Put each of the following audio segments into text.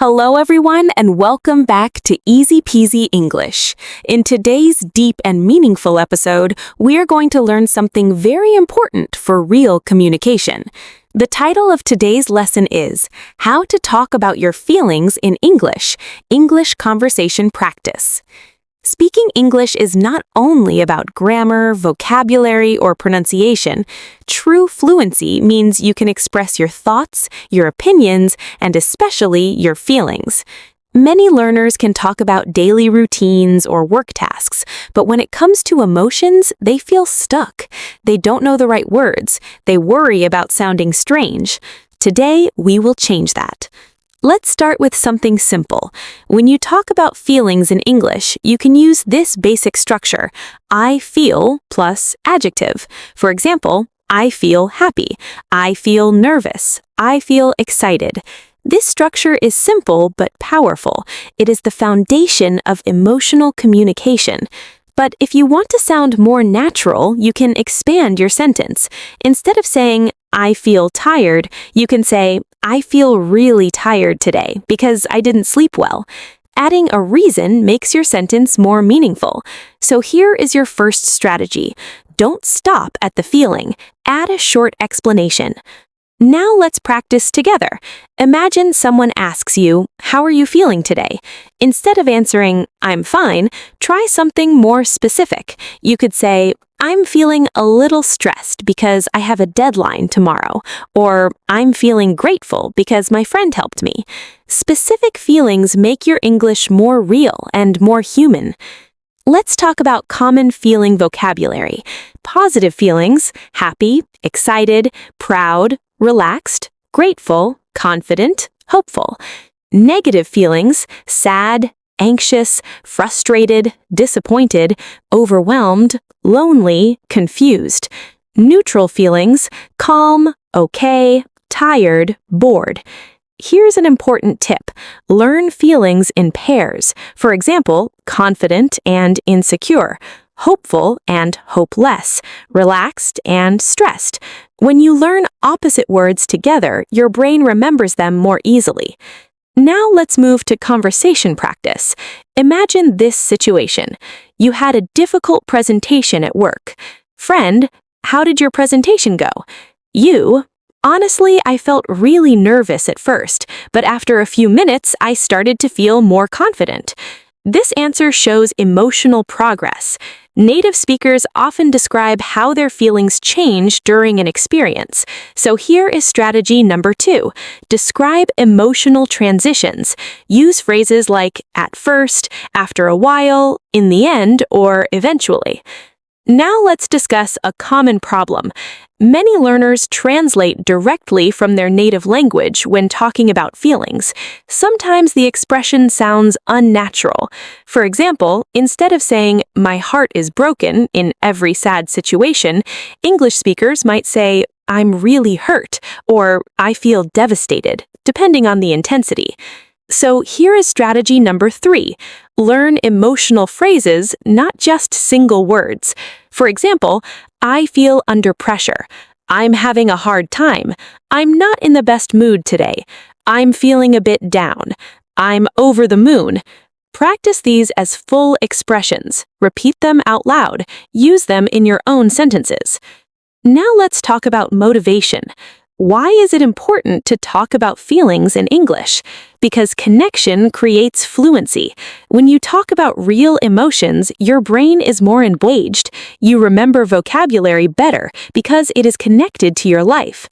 Hello, everyone, and welcome back to Easy Peasy English. In today's deep and meaningful episode, we are going to learn something very important for real communication. The title of today's lesson is How to Talk About Your Feelings in English, English Conversation Practice. Speaking English is not only about grammar, vocabulary, or pronunciation. True fluency means you can express your thoughts, your opinions, and especially your feelings. Many learners can talk about daily routines or work tasks, but when it comes to emotions, they feel stuck. They don't know the right words. They worry about sounding strange. Today, we will change that. Let's start with something simple. When you talk about feelings in English, you can use this basic structure, I feel plus adjective. For example, I feel happy, I feel nervous, I feel excited. This structure is simple but powerful. It is the foundation of emotional communication. But if you want to sound more natural, you can expand your sentence. Instead of saying, I feel tired, you can say, I feel really tired today because I didn't sleep well. Adding a reason makes your sentence more meaningful. So here is your first strategy. Don't stop at the feeling. Add a short explanation. Now let's practice together. Imagine someone asks you, how are you feeling today? Instead of answering, I'm fine, try something more specific. You could say, I'm feeling a little stressed because I have a deadline tomorrow, or I'm feeling grateful because my friend helped me. Specific feelings make your English more real and more human. Let's talk about common feeling vocabulary. Positive feelings, happy, excited, proud, relaxed, grateful, confident, hopeful. Negative feelings, sad, anxious, frustrated, disappointed, overwhelmed, lonely, confused. Neutral feelings, calm, okay, tired, bored. Here's an important tip. Learn feelings in pairs. For example, confident and insecure, hopeful and hopeless, relaxed and stressed. When you learn opposite words together, your brain remembers them more easily. Now let's move to conversation practice. Imagine this situation. You had a difficult presentation at work. Friend, how did your presentation go? You, honestly, I felt really nervous at first, but after a few minutes, I started to feel more confident. This answer shows emotional progress. Native speakers often describe how their feelings change during an experience. So here is strategy number 2. Describe emotional transitions. Use phrases like at first, after a while, in the end, or eventually. Now let's discuss a common problem. Many learners translate directly from their native language when talking about feelings. Sometimes the expression sounds unnatural. For example, instead of saying, my heart is broken in every sad situation, English speakers might say, I'm really hurt, or I feel devastated, depending on the intensity. So here is strategy number 3. Learn emotional phrases, not just single words. For example, I feel under pressure. I'm having a hard time. I'm not in the best mood today. I'm feeling a bit down. I'm over the moon. Practice these as full expressions. Repeat them out loud. Use them in your own sentences. Now let's talk about motivation. Why is it important to talk about feelings in English? Because connection creates fluency. When you talk about real emotions, your brain is more engaged. You remember vocabulary better because it is connected to your life.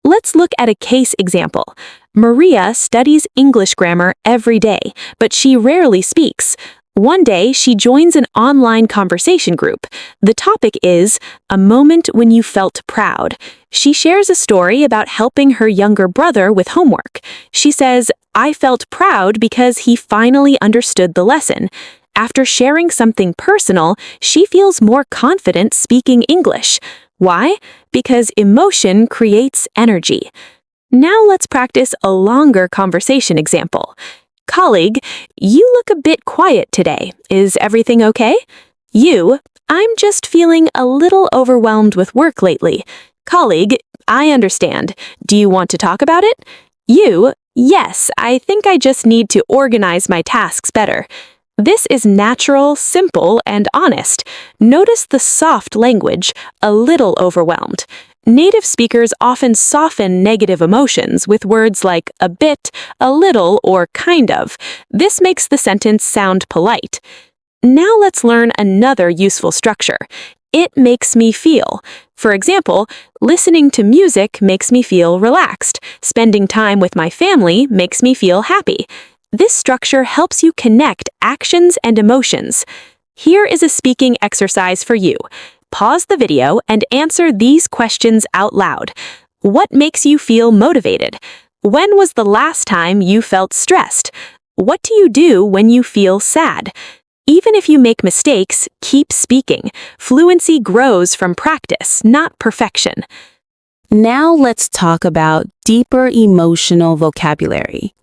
Let's look at a case example. Maria studies English grammar every day, but she rarely speaks. One day, she joins an online conversation group. The topic is a moment when you felt proud. She shares a story about helping her younger brother with homework. She says, I felt proud because he finally understood the lesson. After sharing something personal, she feels more confident speaking English. Why? Because emotion creates energy. Now let's practice a longer conversation example. Colleague, you look a bit quiet today. Is everything okay? You, I'm just feeling a little overwhelmed with work lately. Colleague, I understand. Do you want to talk about it? You Yes, I think I just need to organize my tasks better. This is natural, simple, and honest. Notice the soft language, a little overwhelmed. Native speakers often soften negative emotions with words like a bit, a little, or kind of. This makes the sentence sound polite. Now let's learn another useful structure. It makes me feel. For example, listening to music makes me feel relaxed. Spending time with my family makes me feel happy. This structure helps you connect actions and emotions. Here is a speaking exercise for you. Pause the video and answer these questions out loud. What makes you feel motivated? When was the last time you felt stressed? What do you do when you feel sad? Even if you make mistakes, keep speaking. Fluency grows from practice, not perfection. Now let's talk about deeper emotional vocabulary.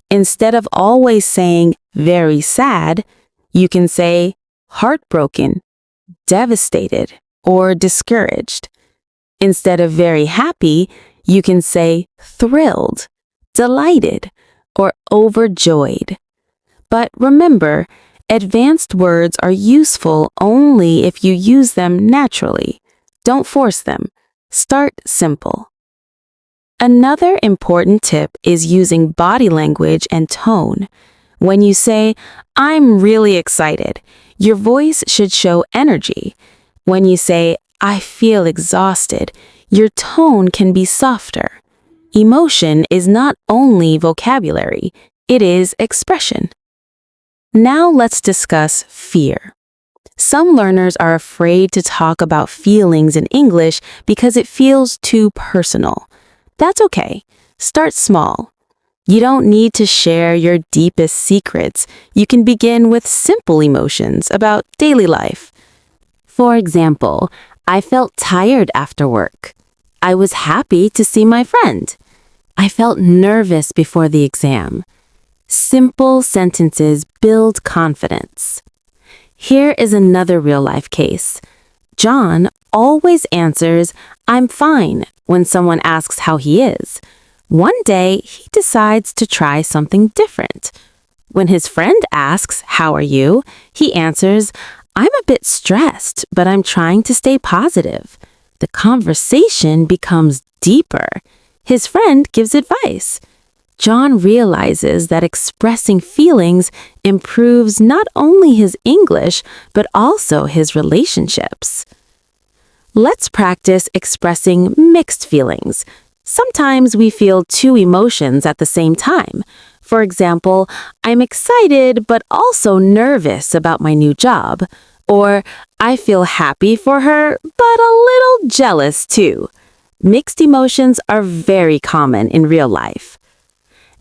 Instead of always saying very sad, you can say heartbroken, devastated, or discouraged. Instead of very happy, you can say thrilled, delighted, or overjoyed. But remember, advanced words are useful only if you use them naturally. Don't force them. Start simple. Another important tip is using body language and tone. When you say, "I'm really excited," your voice should show energy. When you say, "I feel exhausted," your tone can be softer. Emotion is not only vocabulary, it is expression. Now let's discuss fear. Some learners are afraid to talk about feelings in English because it feels too personal. That's okay. Start small. You don't need to share your deepest secrets. You can begin with simple emotions about daily life. For example, I felt tired after work. I was happy to see my friend. I felt nervous before the exam. Simple sentences build confidence. Here is another real-life case. John always answers, "I'm fine," when someone asks how he is. One day, he decides to try something different. When his friend asks, "How are you?" he answers, "I'm a bit stressed, but I'm trying to stay positive." The conversation becomes deeper. His friend gives advice. John realizes that expressing feelings improves not only his English, but also his relationships. Let's practice expressing mixed feelings. Sometimes we feel two emotions at the same time. For example, "I'm excited but also nervous about my new job." Or, "I feel happy for her, but a little jealous too." Mixed emotions are very common in real life.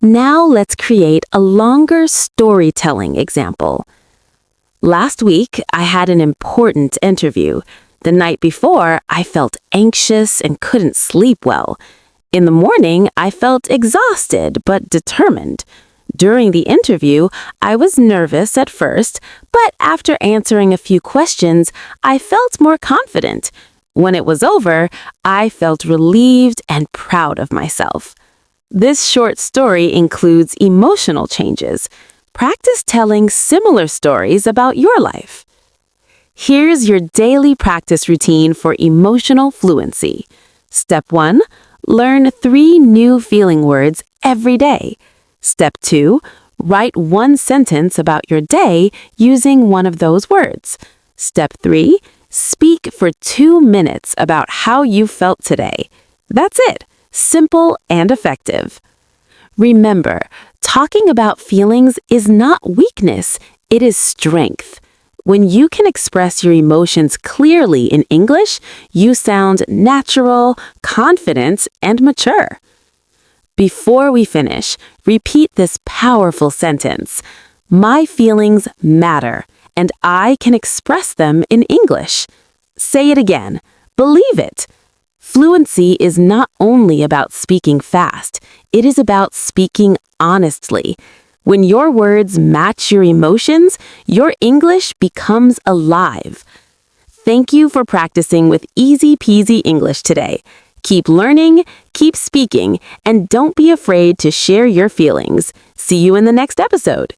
Now let's create a longer storytelling example. Last week, I had an important interview. The night before, I felt anxious and couldn't sleep well. In the morning, I felt exhausted but determined. During the interview, I was nervous at first, but after answering a few questions, I felt more confident. When it was over, I felt relieved and proud of myself. This short story includes emotional changes. Practice telling similar stories about your life. Here's your daily practice routine for emotional fluency. Step 1, learn 3 new feeling words every day. Step 2, write 1 sentence about your day using one of those words. Step 3, speak for 2 minutes about how you felt today. That's it. Simple and effective. Remember, talking about feelings is not weakness, it is strength. When you can express your emotions clearly in English, you sound natural, confident, and mature. Before we finish, repeat this powerful sentence. My feelings matter, and I can express them in English. Say it again. Believe it. Fluency is not only about speaking fast, it is about speaking honestly. When your words match your emotions, your English becomes alive. Thank you for practicing with Easy Peasy English today. Keep learning, keep speaking, and don't be afraid to share your feelings. See you in the next episode.